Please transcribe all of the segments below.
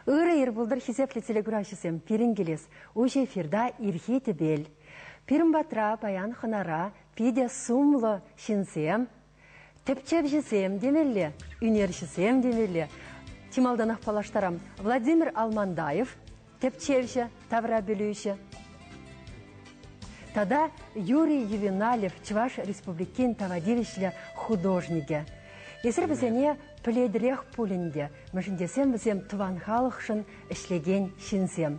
Ыры ербулдыр хизеплі телегурашысым пирінгелес, уже эфирда ирхеті бел. Пирім батра, баян хынара, пиде сумлы шинсем, тепчеп жесем демелі, үнершісем демелі. Тималданақ палаштарам Владимир Алмандаев, тепчевші, тавра білуші. Тада Юрий Ювеналев, Чуваш Республикин тавадивишлі художнике. Есір бізіне піледірек пулінде, мүшіндесем бізем туан халықшын ішлеген шинсем.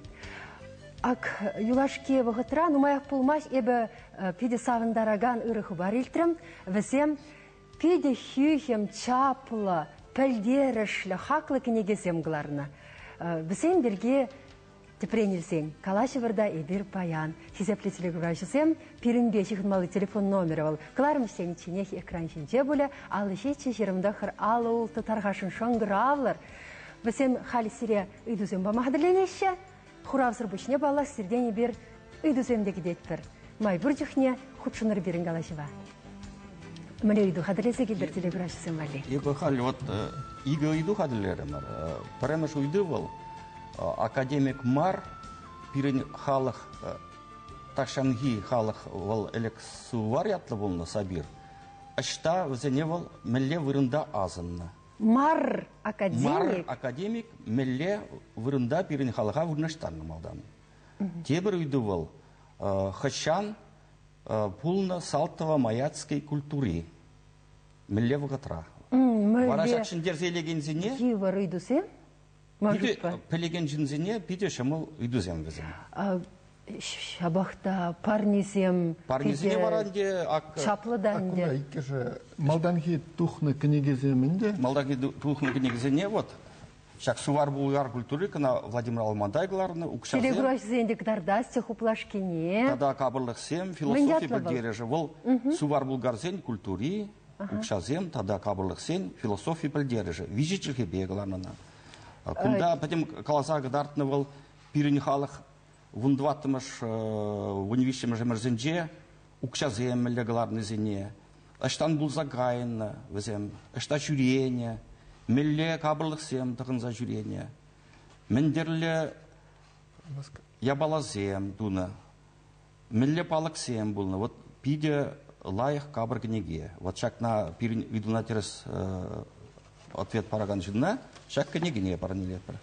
Ак юлашке вғытра, нумаяқ пулмаш ебі пиде савындараган ұрығы бар илтрім, бізем пиде хюхем чаплы, пілдерішлі, хақлы кенегесем ғыларына. Бізем бірге тепренілсен, калашывырда ебір паян. Хизеплі телегурашысем, пирінбе шихынмалы телефон номері ол. Кыларымыштен ченех экран шинче бұлі, алы шетші жерімді қыр алы ұлты тарғашын шоңғыр авлар. Бізем халі сире үйдузем бамағдыленеші, құравсыр бұшне бала сирден ебір үйдуземде кедетпір. Май бұржықне құтшыныр берін калашыва. Мөлі үйду қадырлесе келдір телегурашысем вали. Ебі халі, вот игі үйду қадырлері мар. Парамыш үйду бол. Академик Мар, пирен халық, тақшанги халық ол әлік сувар ятлы болны сабир. Ашта өзіне ол мүлле вырында азынны. Мар академик? Мар академик мүлле вырында пирен халыға вырнаштарны малдан. Тебір үйді ол хышан пулны салтова маяцкой культури. Мүлле вғытра. Варашақшын дерзелеген зіне? Евар үйді сен? Пелеген жінзіне пиде шамыл үйдузем візім. Шабақта парнесем... Парнесене баранде... Чаплыдан де. Акуна иккеше малданги тухны кенегеземінде? Малданги тухны кенегезене, вот. Шак сувар булгар культуры, кана Владимир Алмандайгларны, укшазем. Телегураш зендік дардасте хуплашкене. Тада кабырлық сем, философия білдережі. Вол сувар булгар зен культури, укшазем, тада кабырлық сен, философия білдережі. Вижичілге бегларнына. Кунда потом каласага дартны был пиренихалых вундватымыш унивищем жемерзенже укшазем меллегларны зене. Аштан был загайны везем, ашта жюрение, мелле кабырлық сем тығынза жюрение. Мендерле ябалазем дуны, мелле палық сем булны. Вот пиде лайық кабыр кенеге. Вот шак на пирен видуна терес ответ параган жинна. Шак кенегіне паранелепір.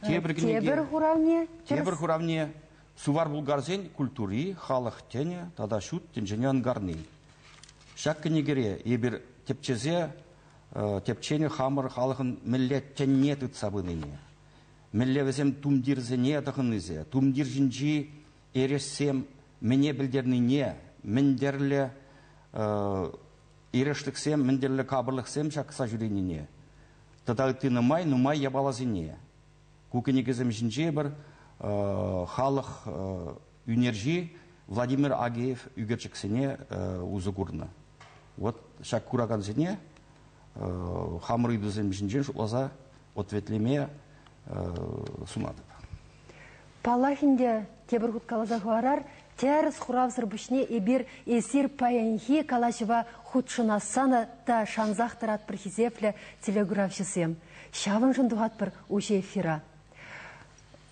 Тебір хуравне? Тебір хуравне. Сувар булгарзен культури, халық тене, тада шут, тенжене ангарны. Шак кенегере, ебір тепчезе, тепчене хамыр халықын міллет тенне тұтсабыныне. Мілле візем тумдирзене дұғынызе. Тумдир жінжи ересем мене білдерніне, міндерлі ерештіксем, міндерлі кабырлықсем шақса жүреніне. Тада ты нумай ябалазине. Кукенегезем жинже бір халық үнержи Владимир Агеев үгерчіксене узыгурны. Вот шак кураган зене хамыр үйдізем жинже шулаза ответлеме сунатып. Палахинде тебіргут калаза хуарар, тәріс хуравсыр бүшне ебір есір паянхи калашыва худшынасана та шанзақтырат бір хизеплі телеграфшысем. Шавын жындуғат бір уше эфира.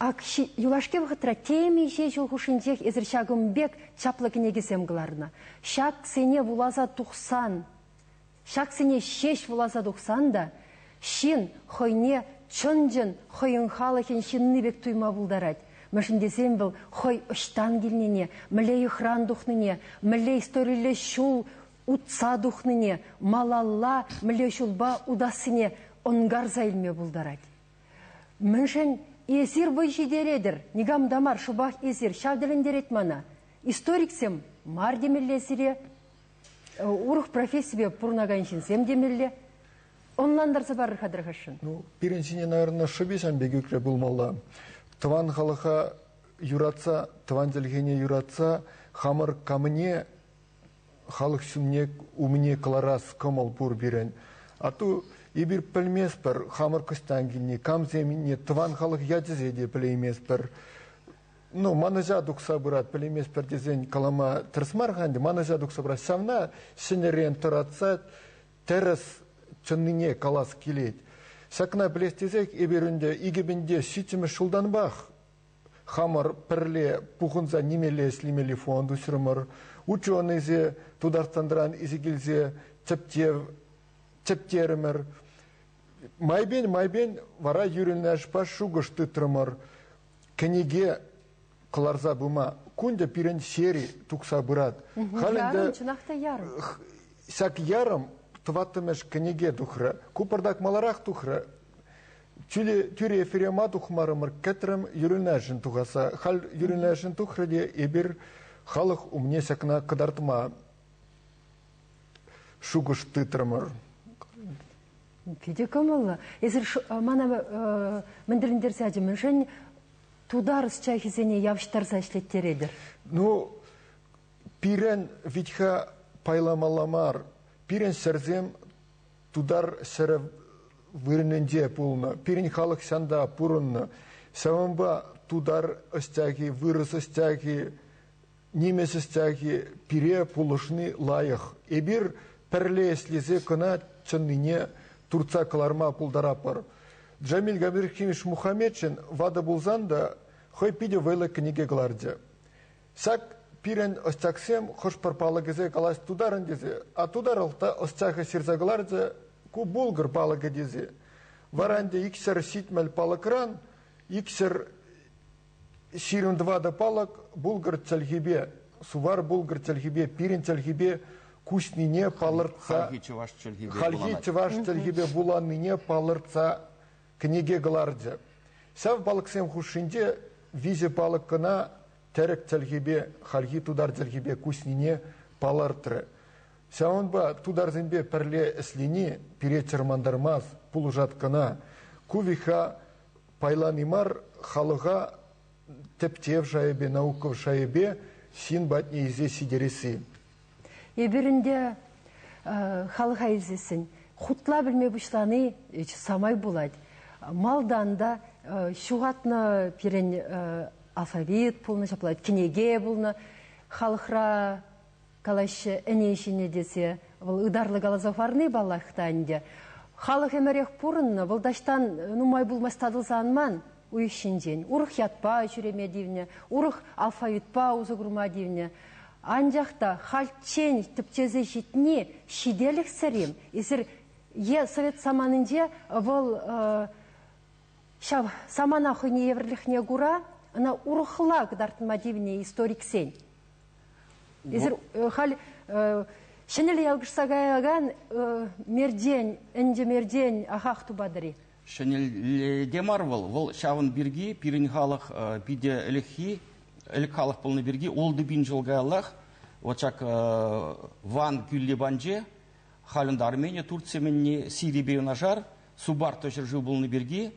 Ак юлашке вғытра теме ше жыл хушынтех ezір шагымбек чаплы кенегесем ғыларына. Шак сене вулаза 90, шак сене шеш вулаза 90 да, шин хойне чынжын хойын халықен шинны бек туйма бұлдарад. Мәшіндесем бұл хой ұштан келнене, мүлей ұхран дұхныне, мүлей историлі шул ұтса дұхныне, малалла мүлей шулба удасыне онгар зайлме бұлдарад. Мүншін есір бойши дередір, негам дамар шубах есір, шавділін дерет мана. Историксем мар демеллесіре, ұрық профессия пұрнаганшын сем демелле, онландарса барыр қадырғашын. Пиренсине, наверное, шыбесен бегекре бұлмалла. Тван халыха юратса, тван зелгене юратса, хамыр камыне халық сүмне умне кларас комал бур бирен. Ату ибир пілмес бір хамыр күстангіне, кам земіне, тван халық ядезеде пілемес бір. Ну, манажа дұқса бұрат пілемес бір дезен калама тырсмарғанды, манажа дұқса бұрат савна сенерен тұратса, теріс чынныне калас келет. Сакна білестезек еберінде игебінде сүйтімі шулданбақ. Хамар пірле пухынза немеле слимеле фонду сүрімір. Ученызе тударстандыран изегілзе чептерімір. Майбен вара юрілнәш па шуғышты тұрмыр. Кенеге қыларза бұма. Күнде пирен сері тұқса бұрад. Ярым, чынақта ярым. Сәк ярым тұваттымеш кенеге тұқыры. Күпірдак маларақ тұқыры. Түрі эфирема тұқмарымыр кәтірім юрілнәшін тұғаса. Хал юрілнәшін тұқыры де ебір халық умне сәкіна қыдартыма шуғышты тұрмыр. Кеде көмілі. Езір мана міндіріндер сәдімін жын тудар счахизене явштарса ішлеттер едір. Ну, пирен витха пайламаламар, пирен сәрзем тудар сәрі вырненде пулна, пирен халық санда пурынна, сәвамба тудар остяги, вырыс остяги, немес остяги, пире пулышны лайық. Эбір пәрле слезе кына чынныне Турца каларма пулдарапар. Джамиль Габирхимиш Мухаммедшин вада булзанда хой пиде вейла книге гларде. Сак пирен остяксем хош парпала гезе калас тударан дезе, а тударалта остяха сирза гларде ку булгар пала гадезе. Варанде иксер ситмел палакран, иксер сирун двада палак булгар цальгибе, сувар булгар цальгибе, пирен цальгибе, куснине палырца, хальги чеваш цальгибе буланине палырца книге гларде. Сав балыксем хушинде визе балыкына терек цальгибе, хальги тудар цальгибе куснине палыртры. Саванба тудар зимбе перле эслини пире чермандармаз пулужаткана кувиха пайламимар халыга тептев шайбе науков шайбе син батне изе сидереси. Ебірінде халыға изесін, құтла білме бұшланы самай болады. Малданда шуғатны перен алфавит пулны шапылайды, кенеге бұлны халықра калашы әнешіне десе, бұл ұдарлы қалазафарны балақтайынде. Халық әмірек пұрынны, бұл даштан нұмай бұлмастадылзанман ұйықшінден. Ұрық ятпа жүреме дейіне, ұрық алфавитпа ұзы құрма дейіне. Анжақта хальчен тіпчезе жетіне шиделік сәрем. Есір совет саманынде бұл самана құйне еврліхне ғура, ана ұрықла қыдартыма дейіне историк сен. Есір хал шынелі ялғышсағайаған мерден, әнде мерден ағақ тұбадыры. Шынелі демар бұл шавын бірге, пирін халық биде әліхи, Элек халық полны берги, олды бин жылға аллах, очак ван күлі банже, халында Армения, Турция менне Сирия бейонажар, субар төшір жыл болны берги,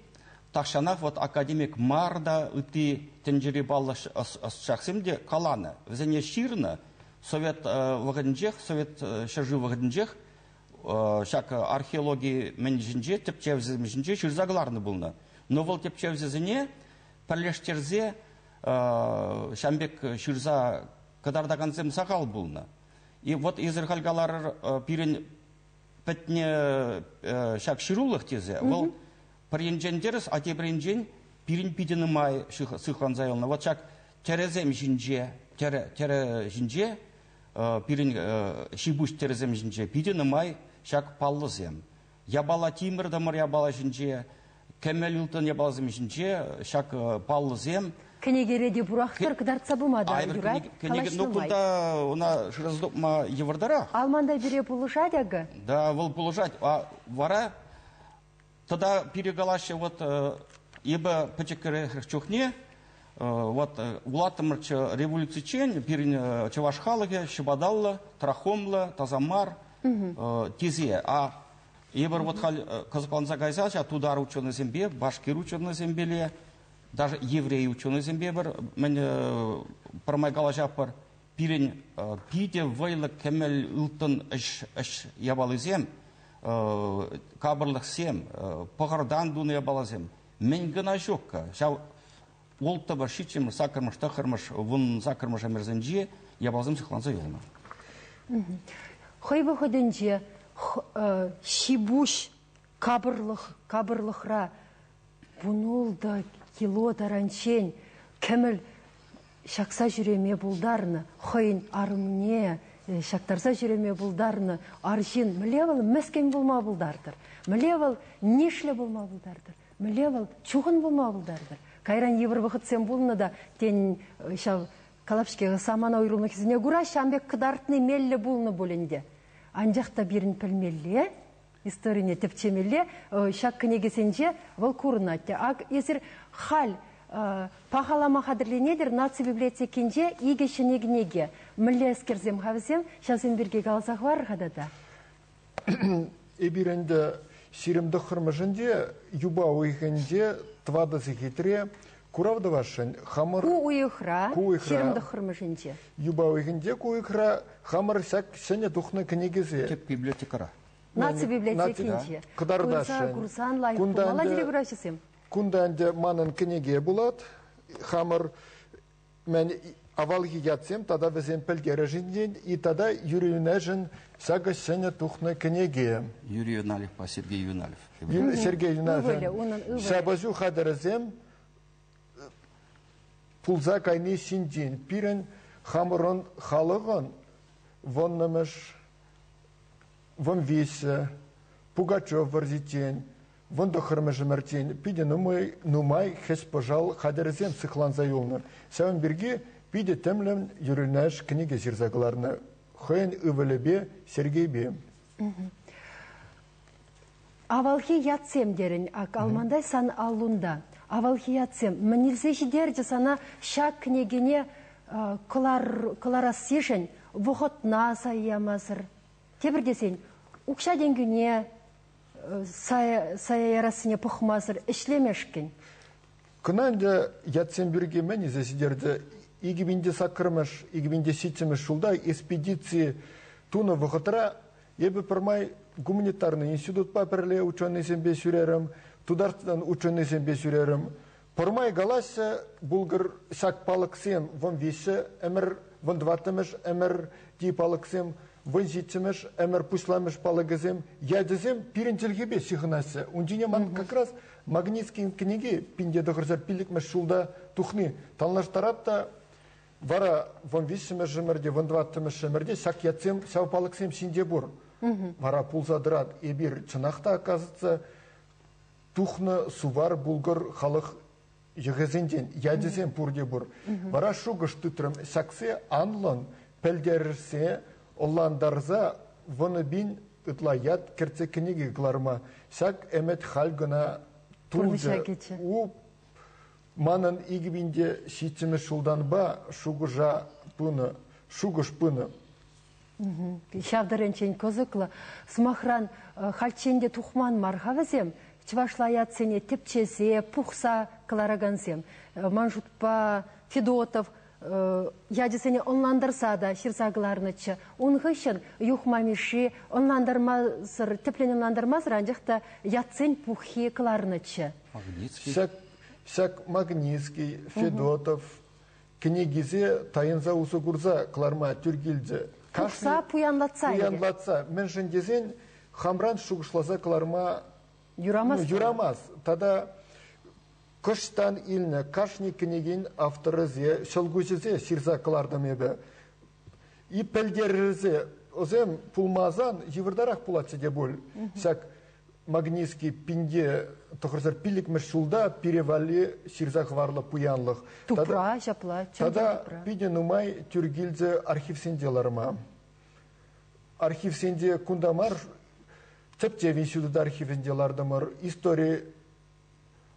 тақшанақ вот академик Марда үті тенджері баллы шақсымде каланы. Візіне ширны, совет вағыдынжех, совет шыржы вағыдынжех, шак археология менжінже, тепчевзімжінже шырзағыларны болны. Но бұл тепчевзізіне пәрлештерзе Шамбек шырза кадардағанзем сағал бұлны. И вот изір қалғалар пирен пәтіне шак шырулық тезе. Ол паренжендеріс, ате паренжен пирен пидені май сықлан зайылны. Вот шак терезем жінже, пирен шибуш терезем жінже, пидені май шак паллы зем. Ябала тимір дамыр ябала жінже, кәмел үлтін ябала зем жінже, шак паллы зем. Кенегереде бұрақтыр қыдартса бұмады. Кенеге нұқылда она шыраздықма евардара. Алмандай бере бұлышад әгі? Да, бұл бұлышад. Вара, тогда перегалаще вот ебі пәчекері чухне, вот улатымырчы революциячен, перін чаваш халығы, шыбадаллы, трахомлы, тазамар, тезе. А ебір вот қазықланза гайзача, тудар ученый зембе, башкир ученый зембеле, даже еврей ученый зембе бір, мен пырмай галажап бір, пирен пиде вайлы кәмел үлтін үш ябалы зем, кабырлық сем, пығырдан дуны ябалы зем. Мен гына жоққа. Шау олты бір шитшемір, сақырмыш, тақырмыш, вұн сақырмыш әмірзінже, ябалзым сықланса еліна. Хойбы ходынже, шибуш кабырлықра бұнулда кило таранчен кәміл шақса жүреме бұлдарны, қойын арымне шақтарса жүреме бұлдарны, аржин мүлевал мәскен болма бұлдардыр. Мүлевал нешлі болма бұлдардыр. Мүлевал чуғын болма бұлдардыр. Кайран евір бұқытсен болны да тен калапшкеға самана ойрылны кезіне ғыра шамбек қыдартыны мелі болны болынде. Анжақта бірін пілмелі, историяне тіпчемелі, шақ кінегесенже бұл көрінатты. Есір хал пахалама қадырленедір нация библиотекенже иге шенегінеге мүлі әскерзем қавызем, шазен бірге қалсақ бар қадада? Эбиренде сиремді қырмышынде, юба ойғынде твадасы кетіре, Куравда вашын, хамыр... Ку уйықра, сиремді қырмышынде. Юба ойғынде ку уйықра, хамыр сәк сәне тұқны кінегезе. Теп библиотекара. Нация библиотекенже. Қыдардашын. Курсан лайық, мала дере бұрашысым. Күнданде манын кінеге бұлад, хамыр мен авалғы ятсем, тада візен пілгері жінден, и тада юрийіне жын сәгі сәне тұқны кінеге. Юрий Юналев па Сергей Юналев. Сергей Юналев. Сәбазу қадырызем, пулза кайны синдин, пирен хамырын халығын, воннымыш, вон весе, Пугачев варзитен, вон дохырмыжы мәртен, пиде нумай хес пожал қадырызем сықлан зайылныр. Сәуін бірге пиде тәмлем юрінәш книге зирзағыларына. Хойын үвілібе, Сергейбе. Авалхи ятсем дерін, алмандай сан алунда. Авалхиятсем, мінілзе жидерді сана шак книгене кыларас сешен, вұғытна сайямазыр. Тебірдесен, ұқша денгіне саярасыне пұқмазыр, ішлемешкен. Күнанды ятсем бірге мен езесідерді, игібінде сақырмыш, игібінде сетіміш шулда экспедиции туны вұғытыра, ебі пырмай гуманитарный институт папірле ученый зембе сүрерім, Тударстан ученый зембе сүрерім. Пырмай галасы бұлғыр сәк палықсем, вон весі, әмір, вон дватымыш, әмір ди палықсем, вон житсіміш, әмір пұсламыш палығызем, ядызем пирентелгебе сихынасы. Ундине ман как раз магнитский книги, пинде дұғырзар пилікміш шулда тұхны. Талнаш тарапта вара вон весіміш жымырде, вон дватымыш жымырде, сәк ятсем, сәу палықсем синде бұр. Вара пулзадырад, ебір чынақта оказывается, Тухны сувар булгыр халық егізінден, ядезен пұрде бұр. Вара шуғыш түтірім сәксе анлын пәлдерірсе, оландарза воны бін ұтлаят керце книги ғыларма. Сәк әмет халгына тұлды. У манын игібінде шитімі шулдан ба шуғыжа пұны, шуғыш пұны. Шавдаренчен көзіклі. Смахран халченде тухман мархавызем, Чвашлаятсене тепчезе, пухса каларагансем. Манжутпа Федотов, ядесене онландырса да ширзағыларнычы. Оңғышын юхмамиши онландырмазыр, теплен онландырмазыр, анжақта ятсен пухи каларнычы. Сәк Магнитский, Федотов, кенегизе тайынза усугурза каларма түргілді. Пухса пуянлатса. Пуянлатса. Мен жындезен хамран шуғышлаза каларма Юрамаз. Тада кыштан илні, кашни кенеген авторызе, шылгузезе сирза кылардым ебі. И пәлдерізе, озем пулмазан, евірдарақ пулатсы де бол. Сәк Магнитский пинде, тұқырзар пилікміш шулда, перевали сирза хварлы пуянлық. Тупра, жапла, тада пиде нумай түргілді архивсенделарыма. Архивсенде кундамар, Тепте висюдud архивінде лардымыр, история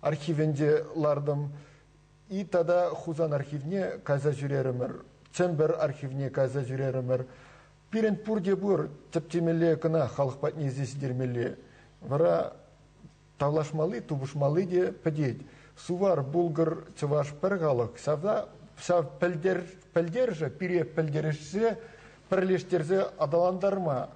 архивінде лардым, и тада хузан архивне каза жүреримір, Чембер архивне каза жүреримір. Пирен пурде бұр, тептемелі кына халық патне зесідермелі. Вара тавлашмалы, тубушмалы де пәдет. Сувар, булгыр, чываш пәрғалық, сав пәлдерже, пире пәлдерішсе, пірлештерзе адаландарма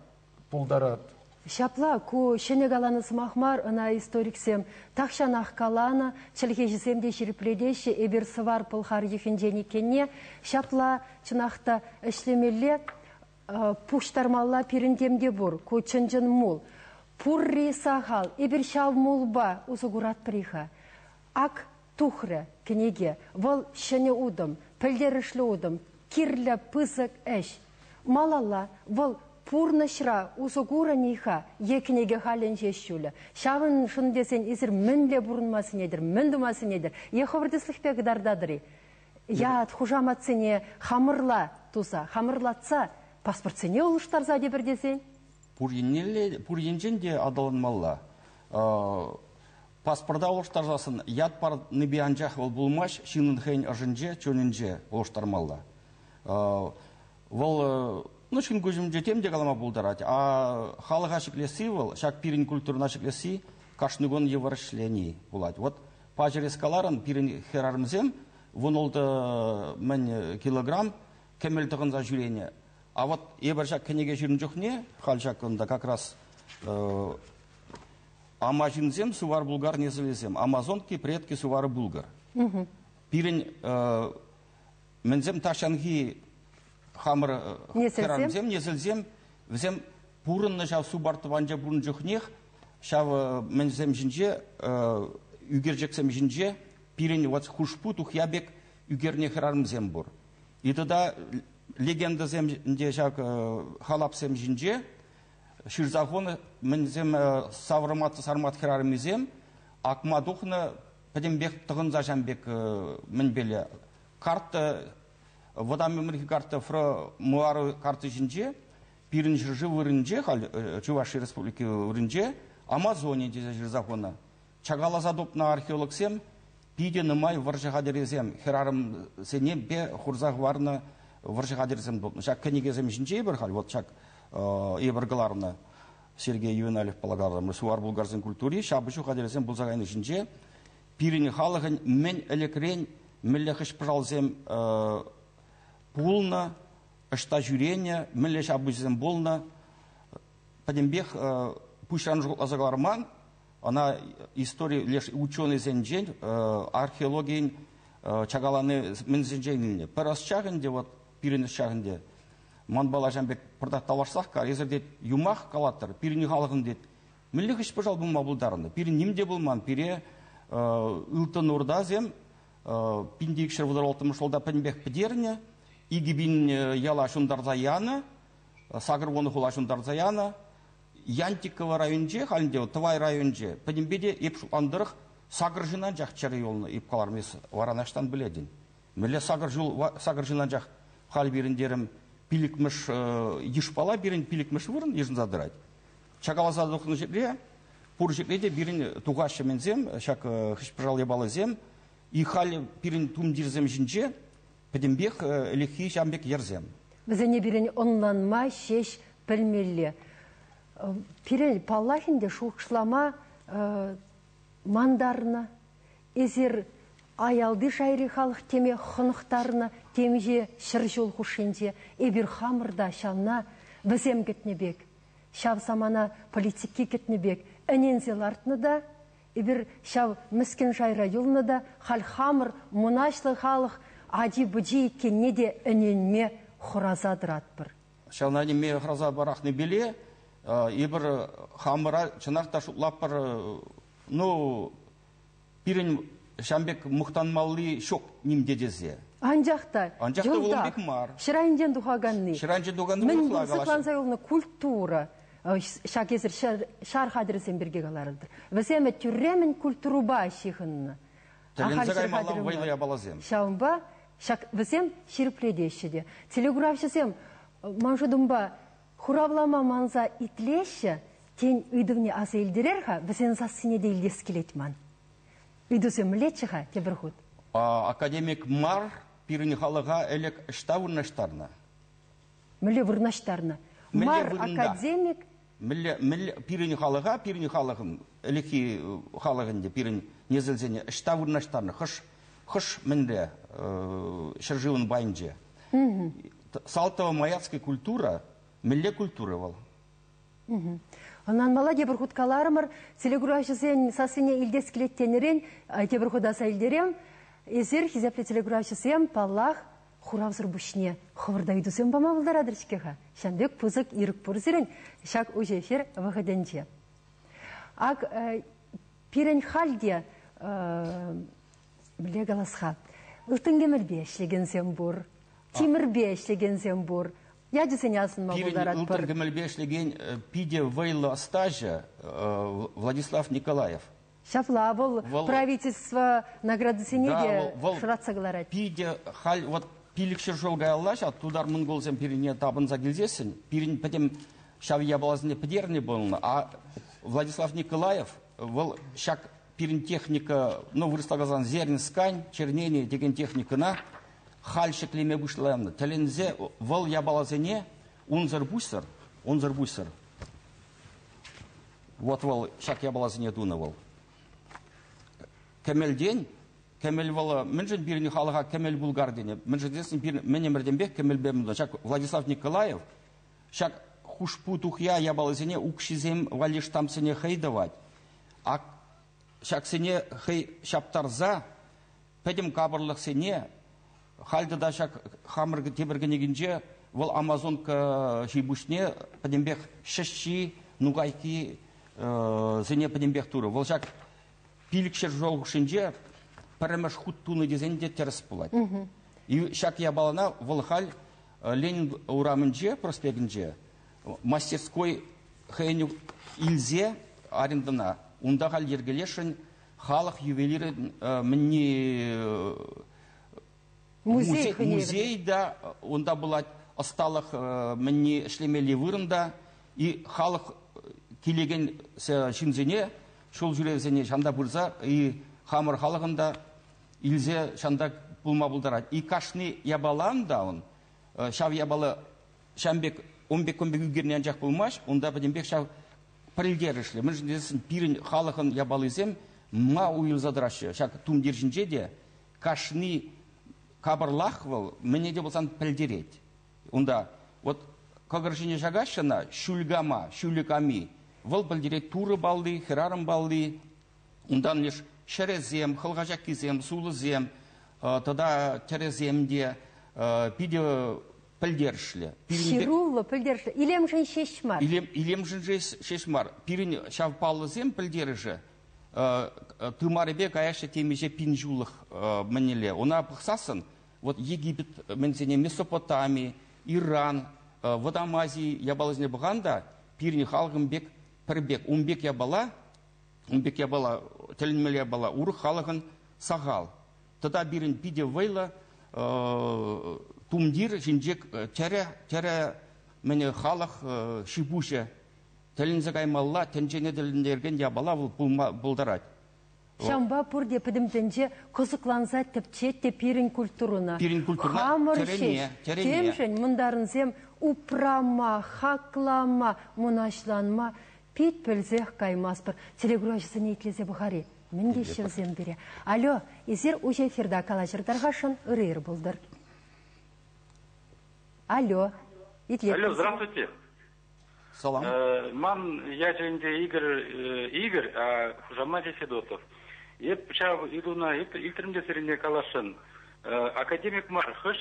пулдарат. Шапла, ку шенегаланы смахмар, ына историксем, тақшан аққаланы, чілгежісемде жиріпледеші, эбір сывар пылхар ефендені кенне, шапла чынақта ішлемелі пуштармалла пиріндемде бұр, ку чынжын мул. пурри сахал, ибір шав мулба узугурат приха. Ак тухры кенеге, вол шыны удым, пілдерішлі удым, кирлі пызык әш. Малала, вол пурнышра узугура ниха, екінеге хален жешшулі. Шавын шын десен, изір мінле бұрынмасын едір, міндумасын едір. Еховырдыслықпе гдардадыры. Яд хужаматсыне хамырла туса, хамырлатса, паспортсыне ұлыштарза дебір десен? Пуринжен де адалынмалла. Паспорда ұлыштарзасын, яд пар небианжақ ол бұлмаш, шинын хейн ажынже, чөнінже ұлыштармалла. Вол, шын көзім жетем де қалама бұлдарады. Халыға шеклесі вол, шак пирин культурына шеклесі, кашныгон еварышлені болады. Вот, пажерескаларын пирин херарымзем, вон олды мен килограмм кемел тұғынза жүрене. А вот ебір жак кенеге жүрін жоқ не, хал жақында как раз ама жүрінзем сувар булгар незілезем. Амазонки, предки сувары булгар. Пирин мензем ташанги хамыр херамзем, незілзем, візем бұрынны жау субартыванжа бұрын жоқ нех, шау мензем жінже, үгер жексем жінже, пирин вот хушпу тухябек үгерне херармзем бұр. И тогда легенда земде жак халапсем жінже, ширзахоны мензем саврыматы сармат херармзем, акма духны пәдембек тұғынза жамбек мінбелі. Карта, водан мемлекет карта фра муары карты жінже, пирин жыржы вырынже, Чуваши республики вырынже, Амазония дезе ширзахоны. Чагалаза допна археолог сем, пиде нымай варжыға дерезем, херарым сене бе хурзақ варны варжыға дерезем допна. Шак кенегезем жінже ебір хал, вот шак ебіргіларыны Сергей Ювеналев полагарым, суар булгарзен культури, шабышу қадерезем бұлзағайны жінже, пирин халығын мен элекрен, меллехыш пыжалзем пулна, ышта жүрение, меллеш абызем болна, падембех пушран азагларман, она история лишь ученый зенджень, археология чагаланы мен зенджейніне. Пәрас чағынде, вот пирин чағынде, манбала жамбек продақталарсақ, карезердет юмақ калаттыр, пирин халығын дед. Меллехыш пыжал бұлма бұлдарында, пирин немде бұлман, пире ылтын урдазем, пиндейік шырвыдар олтымыш олда пәнбек підеріне, игибин яла шундарзаяны, сагыр оны хула шундарзаяны, Янтикова районже, халінде, Тывай районже, пәдембеде епшу андырық сагыр жынан жақ чәрі олыны епқалар мес варанаштан біледін. Мөлі сагыр жынан жақ хал беріндерім пилікміш ешпала берін пилікміш вырын ежін задырайды. Чагалазады оқыны жекре, пұр жекреде берін туғашы мензем, шак хышпыжал ебалы зем, и хал берін тумдирзем жінже, пәдембек лехи жамбек ерзем. Бізіне берін онланма шеш пілмелі. Пирель паллахинде шуқшлама мандарына, ezер аялды жайры халық теме хынықтарына, темеже шыр жол хушинде, эбір хамырда шална бізем кетнебек, шав самана политикке кетнебек, әнензел артны да, эбір шав міскін жайра юлны да, хал хамыр мұнашлы халық ади-бұди екенне де әненме хуразадырат бір. Шална неме хураза барақны беле, ебір хамыра чынақта шутлап бір, пирин шамбек мұқтанмалы шоқ немдедезе. Анжақта, олбек мар. Шырайынден дұғаганны. Шырайынден дұғаганны мұқлагалашы. Мен бұлсықланзай олны культура, шакезір шар қадырысен берге қаларылдыр. Віземе түрремен культуру ба шиғынны. Тәлензігай малам вайлая балазем. Шаумба, візем ширіпледешіде. Телеграфшысем, манжудымба, Хуравлама манза итлеші, тен үйдівне асы елдерерға, бізен засыне де елдес келетман. Үйдісі мүлетшіға, тебір худ. Академик мар пиріні халыға әлек ішта вырнаштарына. Мүле вырнаштарына. Мар академик... Пиріні халығын, әлекі халығынде пирін незілзене ішта вырнаштарына. Хыш мінді шыржывын байынже. Салтова маяцкая культура милли культура вал. Онан мала дебір хуткаларымыр, телеграфшысен сасыне илдес келеттенерен, дебір худаса илдерем, езір хизепле телеграфшысен паллах хуравзыр бүшіне хывырда үйдусен бама бұлдарадыр шкеха. Шандек пызык ирік бұрзірін, шак ұжефер вғыденже. Ак пирен халде біле қаласқа. Үлтінгемірбе ешлеген зембур, тимірбе ешлеген зембур. Я десен ясын ма бұлдарат пыр. Үлтінгемірбе ешлеген пиде вейла стажа Владислав Николаев. Шафла, бұл правительство награды сенеге шыратса қаларат. Пиде хал, вот пилікші жолға аллаш, тудар мұн болсам пирине табынза келзесін. Пирин пәтем шавия балазыне педерне болны. А Владислав Николаев, бұл шак пирин техника, ну, вырыстағазан зерін скань, чернение деген техникана, хал шеклеме бұшлайымны. Тәлензе, бұл я балазыне, унзар бұйсыр. Вот бұл шак я балазыне дуны бұл. Кәмел ден, кәмел вала, мен жын біріне халыға кәмел бұлғар дене. Мен жын десін мен емірден бек кәмел бәмді. Шак Владислав Николаев, шак хушпу тухя ябалызене укшизем валиш там сене хейдавать. А шак сене хей шаптарза, пәдем кабырлық сене, халды да шак хамырғы тебіргенегінже, вал Амазонка жибушне, пәдем бек шешши, нугайки сене пәдем бек туры. Вал шак пилікшер жол үшінже, пәріміш худ туны дезенде теріс болады. И шак ябалана вал хал Ленин урамынже, проспегінже, мастерской хэйню илзе арендана. Унда хал ергелешін халық ювелиры музей да, унда была осталых мені шлемели вырында, и халық келеген шинзене, шол жүрезене шанда бұрза, и хамыр халығында илзе шанда бұлма бұлдарад. И кашны ябалан да он, шав ябалы шамбек, онбек үгернен жақ болмаш, онда бәденбек шав парилгерішлі. Мен жіндесін пирін халықын ябалызем, ма уйлзадырашы. Шак тум держінже де, кашны кабырлах выл, мене де болсан пілдерет. Онда, вот, кагыршыне жагашына, шүлгама, шүліками, выл пілдерет туры балды, херарым балды, ондан леш шерезем, хылғажак кезем, сулызем, тада тереземде, пиде пілдершілі. Ширулы пілдершілі. Илемжін шешмар. Илемжін шешмар. Пирін шавпалызем пілдеріші, тымарыбе каяшы темеже пинжулық мінеле. Она пықсасын, вот Египет, мензене Месопотами, Иран, Вадамазии ябалызне бұғанда, пирін халғын бек пірбек. Умбек ябала, тілінмел ябала, уры халғын сағал. Тада бірін пиде вейла, тумдир жинжек тәрі мені халық шибуше тілінзі қаймалла тәнжене діліндерген ябала бұлдарад. Шамба пұрде підімденже қызықланза тіпчет те пирин культуруна. Терене. Темшін мұндарынзем упрама, хаклама, мұнашланма, пит пілзех қаймаспыр. Телегуражысы нейтлезе бұғари. Мен кешілзем бере. Алло, езер ұжа эфирда калажырдарға шын үрейір бұлдыр. Алло. Алло, здравствуйте. Салам. Я женде Игорь, а Жамади Федотов. Я иду на илтермде серине калашын. Академик мар хыш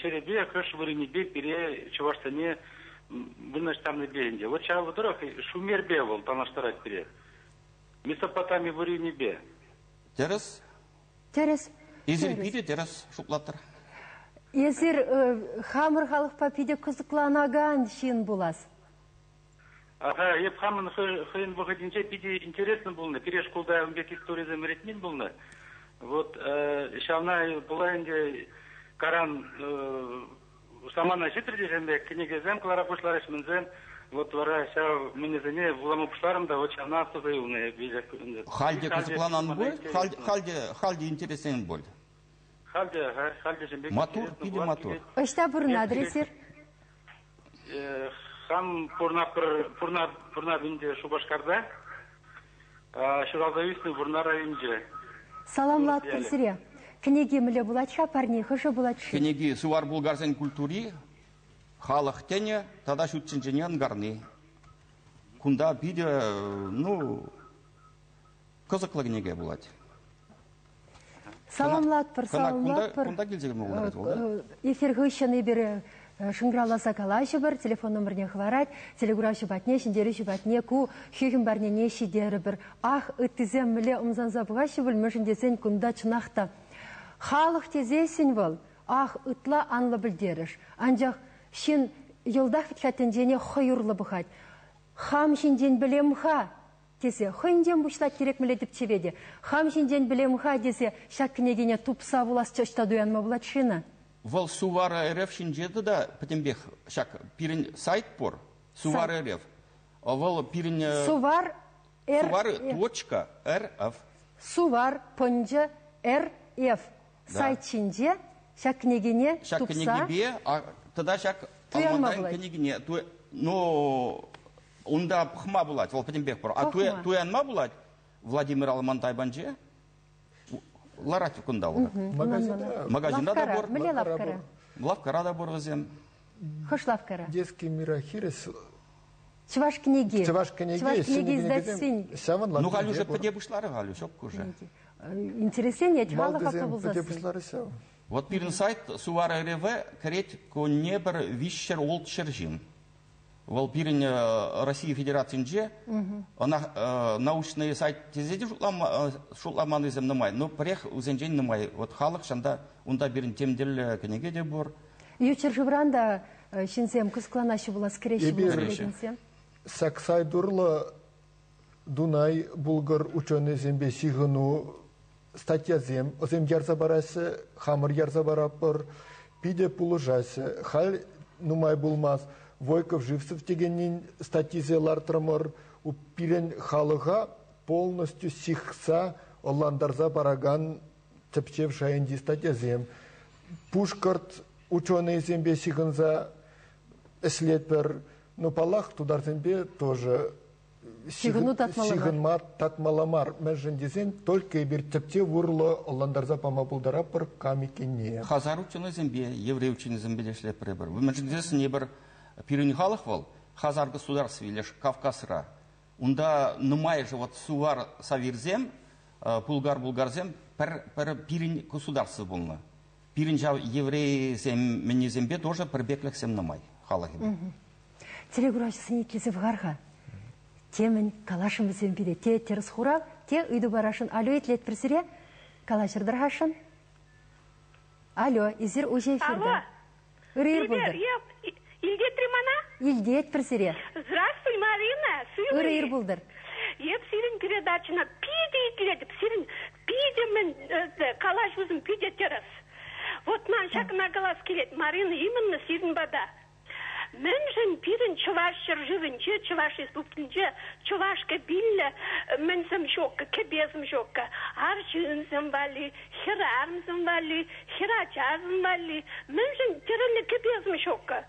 шеребе хыш вырынебе пере чувашсане выныштамны бейінде. Вот чавы дұрық шумербе бол танаштарать пере. Месопотами вырынебе. Терес? Терес. Езер пиде терес шуплаттыр. Езер хамыр халық папиде қызықланаган шин булас. Ага, еп хамын хыын выходинче пиде интересно булны. Пере школда умбек история замеретмин булны. Вот шавна булайынде каран самана житрде жембе книгезем клара пушларыш мінзен. Вот вара шав мінезене буламы пушларым да вот шавна автозаюлны. Халде қызықланан болды, халде интересен болды. Халде жембе. Матур, пиде матур. Ошта бұрын адресер? Хам пурна бинде Шубашкарда, Шуралдависны бурна районде. Саламлат бірсіре. Кінеге мүлі бұлатша, парни хышы бұлатшы. Кінеге сувар булгарзен культури, халық тене, тада шутчинженен гарны. Кунда биде, қызықлы кінеге бұлат. Саламлат бір, саламлат бір. Кунда келзеген мұллар еді, олда? Эфир ғышыны бері Шыңгыраласа калашы бір, телефон номеріне хварать, телегура шыбатне, шиндері шыбатне, ку хүйхін барнене шидері бір. Ах, үттізем мүле ұмзанза бұғашы бұл, мүшіндесен күнда чынақта. Халық тезесін бол, ах, үтла анлы білдеріш. Анжақ, шын елдақ фитхаттен жене хойырлы бұхат. Хам шинден білем ха, десе, хойнден бұшлат керек мүле деп чеведе. Хам шинден білем ха, десе, шак кінегене тупса бұлас чөшта дуянма бұлат шына. Вол Сувара РФ шинжеды да, потембех, шак, пирин сайт пор, Сувара РФ. Вол пирин... Сувар Сувар.РФ. Сувар, понжа, РФ. Сайт шинже, шак кінегене тупса... Шак кінегебе, тогда шак алмадайын кінегене, но... Онда пұхма бұлад, ол потембех пор. А туянма бұлад, Владимир Алмантай банже, Ларатив күнда олар. Магазинда да бор. Міле лавкара? Лавкара да бор ғызем. Хош лавкара? Детский мирохирис. Чываш книги. Чываш книги издательствен. Ну, галю же подебушлары галю, шок уже. Интересен, я чвала хака бұлзасы. Вот пирин сайт Сувара РВ карет ко небір вишер олд шержин. Вол пирин России Федерациясынже, научный сайт тезеде шутламаны зем намай, но прех узенжен намай. Вот халық шанда онда бирин темдел кенеге де бор. Ючер жывранда шинсем кыскланашы була скреші була. Саксай дурлы Дунай булгар ученый зембе сигыну статья зем, озем ярза барасы, хамыр ярза барапыр, пиде пулыжасы, хал нумай булмаз. Войков Живцев тегеннен статизелар трамыр, у пирен халыға полностью сихса оландарза бараган тепчев шайынди статьязем. Пушкарт ученый зембе сигынза эслетпер, но палах тудар зембе тоже сигынма татмаламар. Межендизен только бир тепчев урлы оландарза памабулдара пыр камикенне. Хазар ученый зембе, еврей ученый зембе дешлепер бір. Вы межендизен не бір Пирюнихалых вол, Хазар государств или Кавказра, унда нумай же вот Сувар Савирзем, Булгарзем, пер пирин государство было. Пирин жав евреи зем, мені зембе тоже перебеклых сем нумай, халахим. Телегурачы сынетлесі вғарға, темен калашым зембеде, те теріс хурав, те үйді барашын, алло етлет бірсіре, калашырдыр хашын. Алло, изір уже эфирда. Үрейір бұлдыр. Ильдет Римана? Ильдет пресере. Здравствуй, Марина. Үрейір бұлдыр. Еп сирин передачына пиде итлетіп, сирин пиде мен калаш өзім пиде терес. Вот ман шакына қалас келет. Марина, именно сирин бада. Мен жын пирин чывашшыр живінче, чываш республикінче, чывашка биллі, менсім шокка, кебезім шокка. Аршынсым вали, хирармсым вали, хирачармсым вали. Мен жын тиринлі кебезім шокка.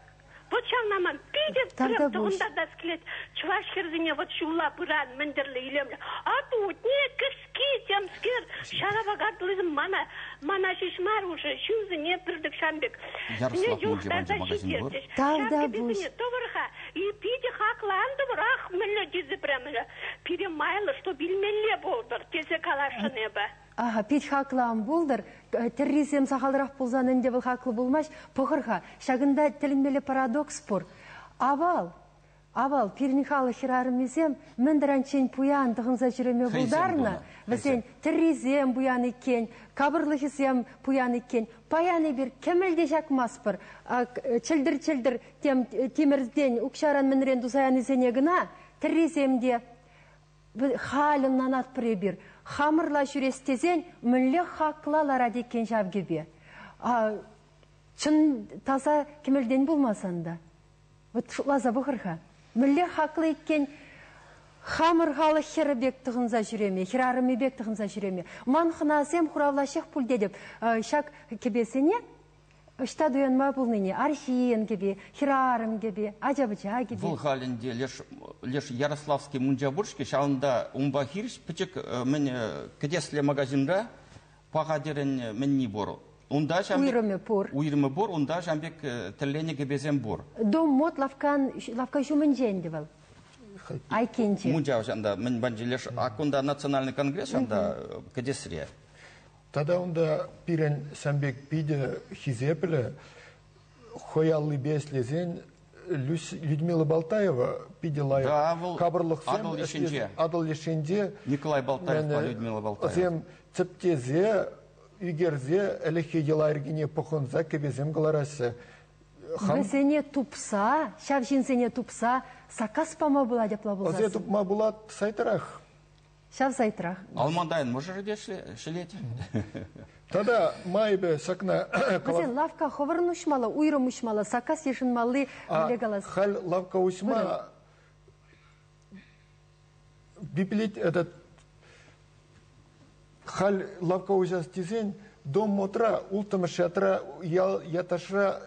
Вот шалнаман пидет, тұғында да скелет, чуваш херзине вот шула бұран, міндірлі илемлі. А тут не кірски, темскер, шарабағатлызым мана шишмар уже, шузы не бірдік шамбек. Ярослав Мульжеванче магазин бұр? Тавда бұш. Товарха, и пиде хақланды бұр, ах, мүлі дезі бірәмілі. Пиде майлы, что білмелі болдыр, тезе калашыны ба. Ага, пич хаклаам булдыр, терроризм сахалырақ болзан önde бұл хақлы болмаш, пұғырға, шағында тілінмелі парадокс бұр. Авал, пирнихалы хирарымызем, міндіранчен пуян тұғынза жүреме бұлдарына, візен терроризм буян екен, кабырлығызем пуян екен, паяны бір кемелде жақмас бұр, чілдір темірден ұқшаран мінірен дұзаян езене гына, терроризмде халынан ат бір. Хамырла жүрестезен мүлі хақлалара декен жав кебе. Чын таза кемелден болмасанда. Вот шулаза бұғырға. Мүлі хақлы екен хамырғалы хері бек тұғынза жүреме, херарымы бек тұғынза жүреме. Ман қынасем құравлашық пұл дедіп, шак кебесіне, Үшта дуянма бұлныне, архиен кебе, хирарым кебе, ажабыча кебе. Бұл халінде леш Ярославский мұнжабұршке шалында ұмба хиріш, пічік мен кәдеслі магазинда пағадерін мен не бор. Уйрымы бор, онда жамбек тіллене кебезен бор. Дом мод лавка жүмін жэнді был. Айкенче. Мұнжаб жанда, мен банжы леш акунда национальный конгресс жанда кәдесірия. Тогда онда пирен самбек пиде хизепле хоялы беслезен Людмила Балтаева пиделая кабырлық адыл лешенде Николай Балтаев па Людмила Балтаева. Зем цептезе үйгерзе әліхе елайыргене пұқынза кебезем ғыларасы. Бізене тупса, шав жинзене тупса, сакас пама была деп лабылзасы. Озе тупма булат сайтырақ. Шав сайтырақ. Алмандайын мұжыр шелет? Тада майбе сакна... Бізен лавка ховырын ұшмалы, ұйрым ұшмалы, сакас ешінмалы олегаласы. Хал лавка ұшма... Биплит этот... Хал лавка ұшас тезен, дом мотра, ултымы шатра, яташра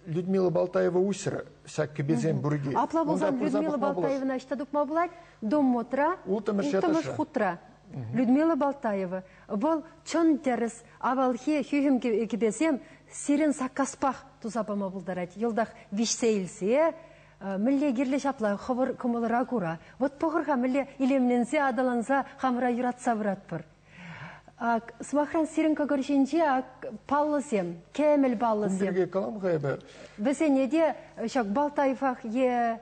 Людмила Балтаева усыра, сәккі безен бүрге. Апла болзан Людмила Балтаевна іштадық ма бұлай, дом мотра, ултымыш хутра. Людмила Балтаева. Бұл чон дәріс, авалхе хүйім кебезем, сирен саққаспақ тузапама бұлдарад. Елдақ вишсейлсе, мүлле керле шапла, хывыр кымылыра күра. Вот пұғырға мүлле илемленсе, адаланса, қамыра юратса вырат бір. Смахран сирен көгіршенже паллысем, кәміл баллысем. Күндерге қалам ғайбы? Бізенеде шақ Балтаевақ е...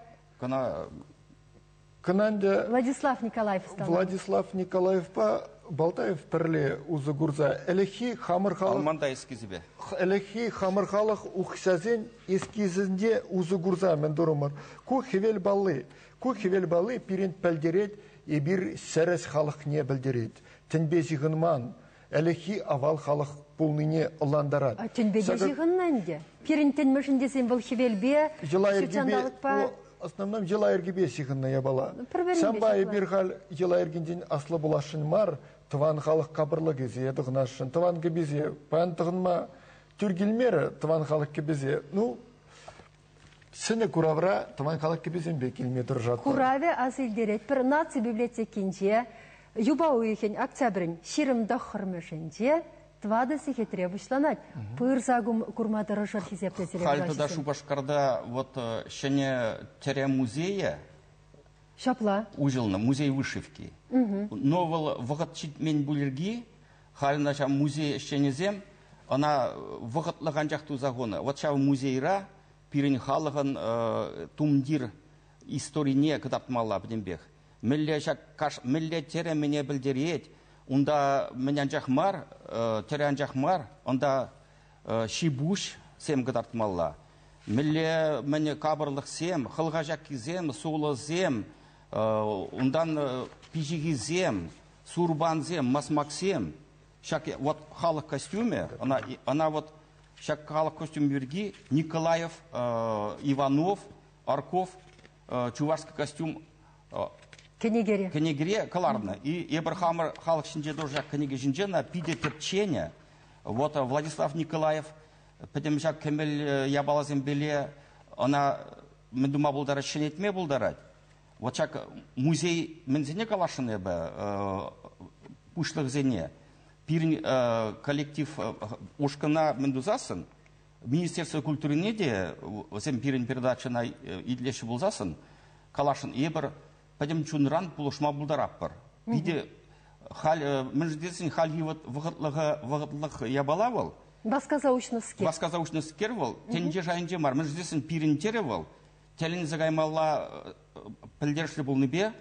Кынанде Владислав Николаев стал. Владислав Николаев па Балтаев пірле uzı гурза. Әліхи хамырхалық... Алманда ескізібе. Әліхи хамырхалық ұқсазен ескізінде uzı гурза мен дұрымыр. Ку хевел балы пирент пәлдерет, ебір сәрес халық не білдерет. Тінбе жығынман, әліхи авал халық бұлныне ұландарад. Тінбе жығыннан де? Пиренттен мүшін десен бұл хевелбе, шүчандалық па... Основном Желайыргебе сихынна ябала. Самбай bir хал Желайыргенден аслы булашын мар, тыван халық қабырлы кезе едіғынашын. Тыван кебезе, пан тығынма түргілмері тыван халық кебезе. Ну, сіні күравра тыван халық кебезен бе келме тұржатты. Күраве азылдерет бір наци библиотекенже, юба уйхен октябрін ширымда қырмышынже, Твада сихе требушланать. Пырзагум курматары шархизепте селебрашисын. Хальтада Шубашкарда вот щене теря музея. Шапла. Ужилна, музей вышивки. Новал вағатчит мен булерги, хальна шам музей щенезем, она вағатлаган жақту загона. Вот шав музейра, пирен халыган тумдир историне кытапмалла бдембех. Милле тере мене білдерет, Онда менен жахмар, терян жахмар, онда шибуш сем гыдартмалла. Милле мене кабырлық сем, хылға жакки зем, соулы зем, ондан пижиги зем, сурбан зем, масмак зем. Шак вот халық костюме, она вот шак халық костюм берги, Николаев, Иванов, Арков, чувашский костюм. Кенегере каларна. И Ебрахамер халық шинже тоже кенеге жинжена пиде терчения. Вот Владислав Николаев, потом жак кемел ябалазем беле, она мен дума булдара шинетме булдарать. Вот чак музей мензене калашыне бе пушлых зене. Пирин коллектив ушкана мендузасын. Министерство культуры неде, зем пирин передача на идлеши булзасын. Калашын ебр Пойдем чунран пулушма булдараппар. Биде междесин хали вот вагытлык ябалавал. Баска заучность кервал. Тенже жайынже мар. Междесин пирин теревал. Телин загаймалла пілдерші бұл небе.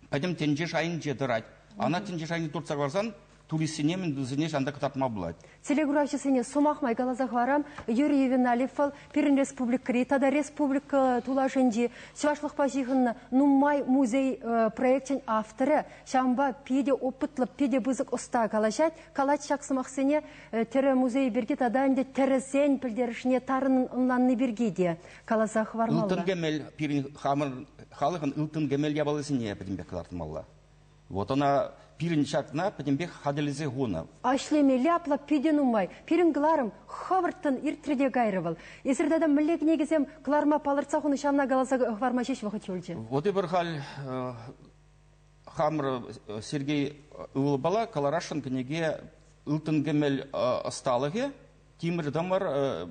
Пойдем тенже жайынже дырать. Ана тенже жайын турцар барзан. Туристине мен дүзіне жанда кытатма бұлайды. Телеграфчысыне сумақ майгалазақ варам, Юрий Виналифал, Пирин Республик Критада Республика Тулашынжи, Швашлық пажиғынна Нумай музей проекттен авторы, шамба педе опытлы, педе бұзық ұста калашат, калач шақсымақсыне тері музей берге таданде тәрізен пілдерішіне тарының ұнланны берге де калазақ вармалла. Үлтін гемел, Пирин халығын үлтін гемел ябалысыне бәдімбек калартымалла. Вот она пирин шакна, потембек хаделизе гуна. Ашлеме ляпла пиден умай. Пирин гларым хавырттын иртреде гайрывал. Есірдада мүллек негізем кларма палырца хуны шамна галаса хварма шеш вақыт өлчі. Вот и бір хал хамыр Сергей Улыбала, Каларашын кенеге үлтін гемел асталығы, Тимір дамыр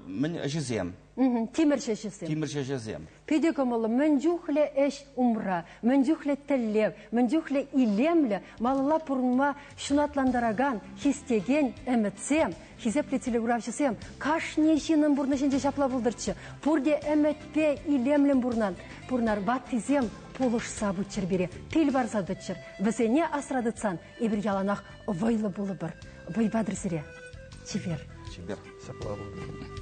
мен жезем. Тимір шешесем. Тимір жезем. Педе көмілі мен жүхлі әш умра, мен жүхлі тіллев, мен жүхлі илемлі, малыла пұрынма шунатландараган, хистеген, әмітсем, хизеплі телеграфшысем, каш нешінің бұрны жінде жапла бұлдырчы, пұрде әмітпе илемлім бұрнар ваттизем полыш сабытчыр бере, пел бар сабытчыр, візене асрадыцан, ебір яланақ вайлы болы бір, вайбадыр сире. Чебер. Чебер. Шапла бұлдыр.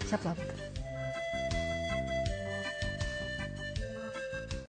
Шапла бұлдыр.